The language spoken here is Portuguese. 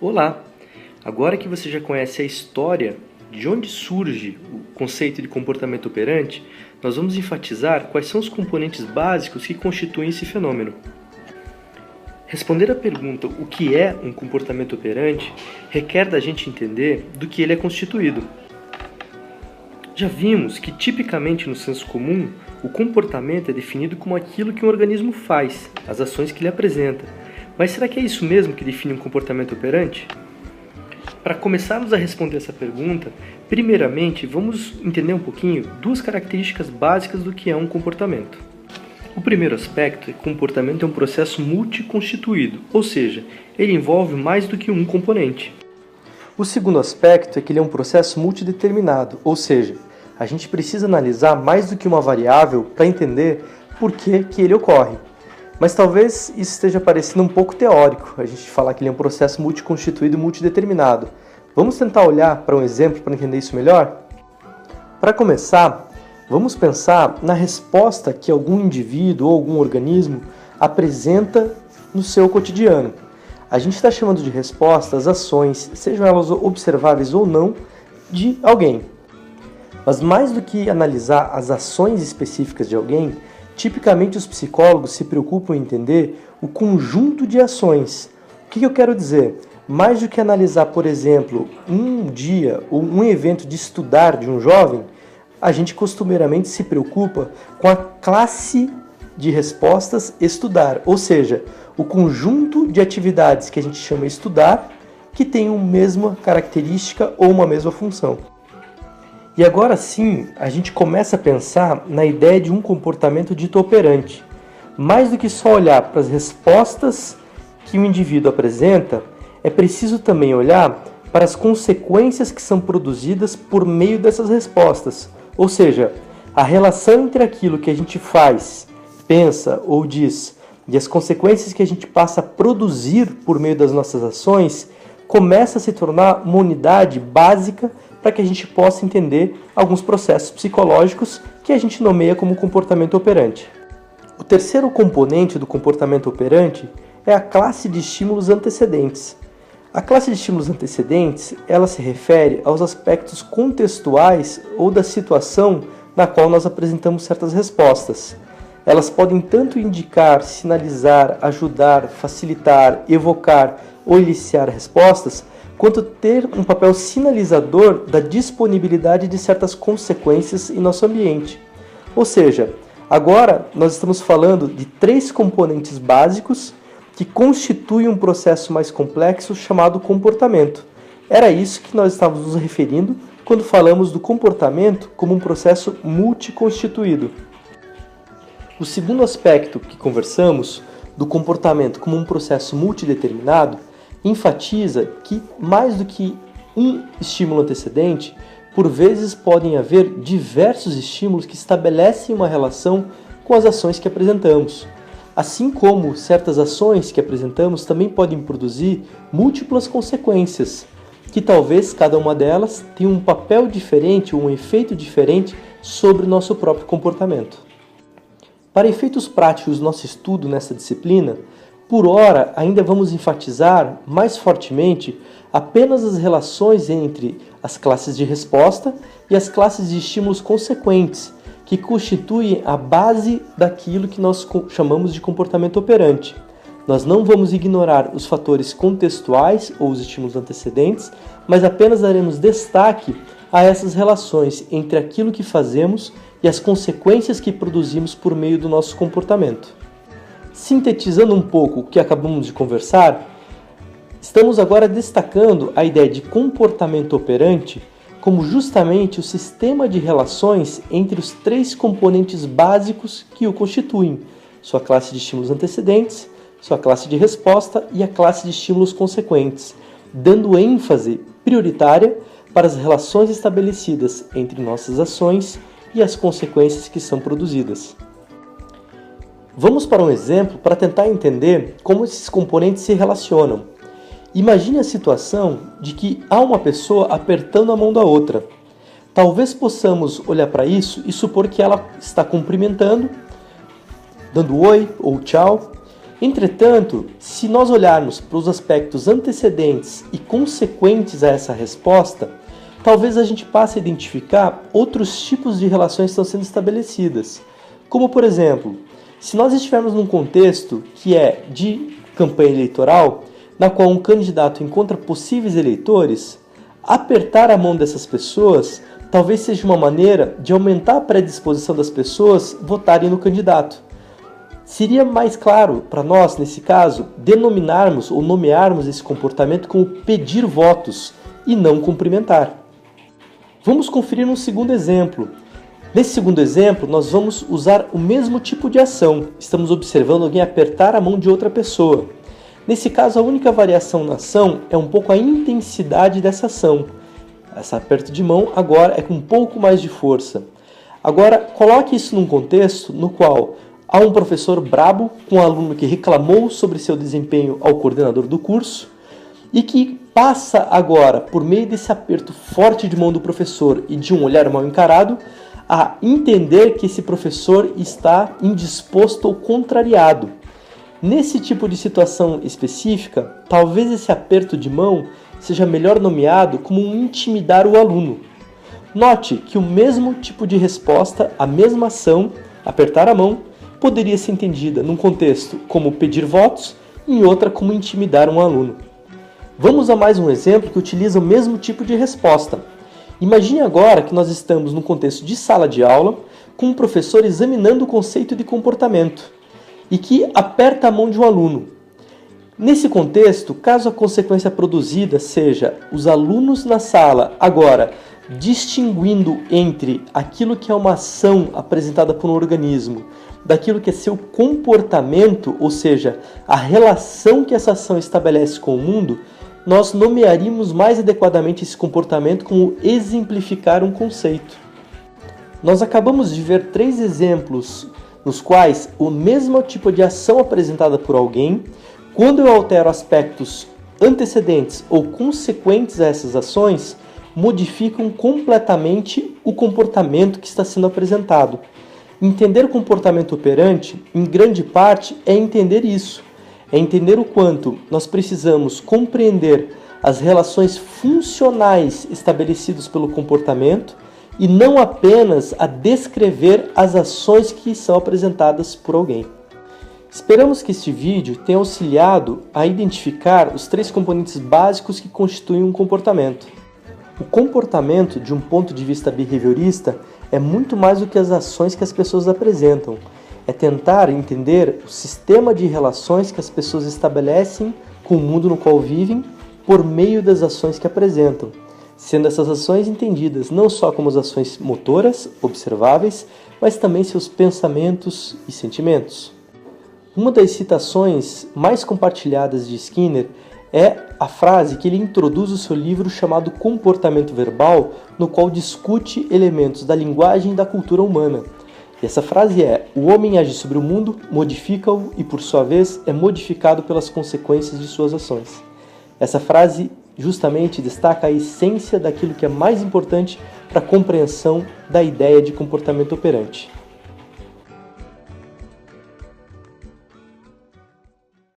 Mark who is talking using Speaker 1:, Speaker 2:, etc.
Speaker 1: Olá! Agora que você já conhece a história de onde surge o conceito de comportamento operante, nós vamos enfatizar quais são os componentes básicos que constituem esse fenômeno. Responder à pergunta o que é um comportamento operante requer da gente entender do que ele é constituído. Já vimos que, tipicamente no senso comum, o comportamento é definido como aquilo que um organismo faz, as ações que ele apresenta. Mas será que é isso mesmo que define um comportamento operante? Para começarmos a responder essa pergunta, primeiramente vamos entender um pouquinho duas características básicas do que é um comportamento. O primeiro aspecto é que o comportamento é um processo multiconstituído, ou seja, ele envolve mais do que um componente. O segundo aspecto é que ele é um processo multideterminado, ou seja, a gente precisa analisar mais do que uma variável para entender por que ele ocorre. Mas talvez isso esteja parecendo um pouco teórico, a gente falar que ele é um processo multiconstituído e multideterminado. Vamos tentar olhar para um exemplo para entender isso melhor? Para começar, vamos pensar na resposta que algum indivíduo ou algum organismo apresenta no seu cotidiano. A gente está chamando de resposta as ações, sejam elas observáveis ou não, de alguém. Mas mais do que analisar as ações específicas de alguém, tipicamente os psicólogos se preocupam em entender o conjunto de ações. O que eu quero dizer? Mais do que analisar, por exemplo, um dia ou um evento de estudar de um jovem, a gente costumeiramente se preocupa com a classe de respostas estudar, ou seja, o conjunto de atividades que a gente chama estudar que tem uma mesma característica ou uma mesma função. E agora sim, a gente começa a pensar na ideia de um comportamento dito operante. Mais do que só olhar para as respostas que o indivíduo apresenta, é preciso também olhar para as consequências que são produzidas por meio dessas respostas. Ou seja, a relação entre aquilo que a gente faz, pensa ou diz e as consequências que a gente passa a produzir por meio das nossas ações começa a se tornar uma unidade básica para que a gente possa entender alguns processos psicológicos que a gente nomeia como comportamento operante. O terceiro componente do comportamento operante é a classe de estímulos antecedentes. A classe de estímulos antecedentes, ela se refere aos aspectos contextuais ou da situação na qual nós apresentamos certas respostas. Elas podem tanto indicar, sinalizar, ajudar, facilitar, evocar ou iniciar respostas, quanto ter um papel sinalizador da disponibilidade de certas consequências em nosso ambiente. Ou seja, agora nós estamos falando de três componentes básicos que constituem um processo mais complexo chamado comportamento. Era isso que nós estávamos nos referindo quando falamos do comportamento como um processo multiconstituído. O segundo aspecto que conversamos, do comportamento como um processo multideterminado, enfatiza que, mais do que um estímulo antecedente, por vezes podem haver diversos estímulos que estabelecem uma relação com as ações que apresentamos. Assim como certas ações que apresentamos também podem produzir múltiplas consequências, que talvez cada uma delas tenha um papel diferente ou um efeito diferente sobre o nosso próprio comportamento. Para efeitos práticos do nosso estudo nessa disciplina, por ora, ainda vamos enfatizar mais fortemente apenas as relações entre as classes de resposta e as classes de estímulos consequentes, que constituem a base daquilo que nós chamamos de comportamento operante. Nós não vamos ignorar os fatores contextuais ou os estímulos antecedentes, mas apenas daremos destaque a essas relações entre aquilo que fazemos e as consequências que produzimos por meio do nosso comportamento. Sintetizando um pouco o que acabamos de conversar, estamos agora destacando a ideia de comportamento operante como justamente o sistema de relações entre os três componentes básicos que o constituem: sua classe de estímulos antecedentes, sua classe de resposta e a classe de estímulos consequentes, dando ênfase prioritária para as relações estabelecidas entre nossas ações e as consequências que são produzidas. Vamos para um exemplo para tentar entender como esses componentes se relacionam. Imagine a situação de que há uma pessoa apertando a mão da outra. Talvez possamos olhar para isso e supor que ela está cumprimentando, dando oi ou tchau, Entretanto, se nós olharmos para os aspectos antecedentes e consequentes a essa resposta, talvez a gente passe a identificar outros tipos de relações que estão sendo estabelecidas. Como, por exemplo, se nós estivermos num contexto que é de campanha eleitoral, na qual um candidato encontra possíveis eleitores, apertar a mão dessas pessoas talvez seja uma maneira de aumentar a predisposição das pessoas votarem no candidato. Seria mais claro para nós, nesse caso, denominarmos ou nomearmos esse comportamento como pedir votos e não cumprimentar. Vamos conferir um segundo exemplo. Nesse segundo exemplo, nós vamos usar o mesmo tipo de ação. Estamos observando alguém apertar a mão de outra pessoa. Nesse caso, a única variação na ação é um pouco a intensidade dessa ação. Esse aperto de mão agora é com um pouco mais de força. Agora, coloque isso num contexto no qual há um professor brabo com um aluno que reclamou sobre seu desempenho ao coordenador do curso e que passa agora, por meio desse aperto forte de mão do professor e de um olhar mal encarado, a entender que esse professor está indisposto ou contrariado. Nesse tipo de situação específica, talvez esse aperto de mão seja melhor nomeado como um intimidar o aluno. Note que o mesmo tipo de resposta, a mesma ação, apertar a mão, poderia ser entendida num contexto como pedir votos e em outra como intimidar um aluno. Vamos a mais um exemplo que utiliza o mesmo tipo de resposta. Imagine agora que nós estamos num contexto de sala de aula, com um professor examinando o conceito de comportamento e que aperta a mão de um aluno. Nesse contexto, caso a consequência produzida seja os alunos na sala agora distinguindo entre aquilo que é uma ação apresentada por um organismo daquilo que é seu comportamento, ou seja, a relação que essa ação estabelece com o mundo, nós nomearíamos mais adequadamente esse comportamento como exemplificar um conceito. Nós acabamos de ver 3 exemplos nos quais o mesmo tipo de ação apresentada por alguém, quando eu altero aspectos antecedentes ou consequentes a essas ações, modificam completamente o comportamento que está sendo apresentado. Entender o comportamento operante, em grande parte, é entender isso. É entender o quanto nós precisamos compreender as relações funcionais estabelecidas pelo comportamento e não apenas a descrever as ações que são apresentadas por alguém. Esperamos que este vídeo tenha auxiliado a identificar os 3 componentes básicos que constituem um comportamento. O comportamento, de um ponto de vista behaviorista, é muito mais do que as ações que as pessoas apresentam. É tentar entender o sistema de relações que as pessoas estabelecem com o mundo no qual vivem por meio das ações que apresentam, sendo essas ações entendidas não só como as ações motoras, observáveis, mas também seus pensamentos e sentimentos. Uma das citações mais compartilhadas de Skinner é a frase que ele introduz no seu livro chamado Comportamento Verbal, no qual discute elementos da linguagem e da cultura humana. E essa frase é: o homem age sobre o mundo, modifica-o e, por sua vez, é modificado pelas consequências de suas ações. Essa frase justamente destaca a essência daquilo que é mais importante para a compreensão da ideia de comportamento operante.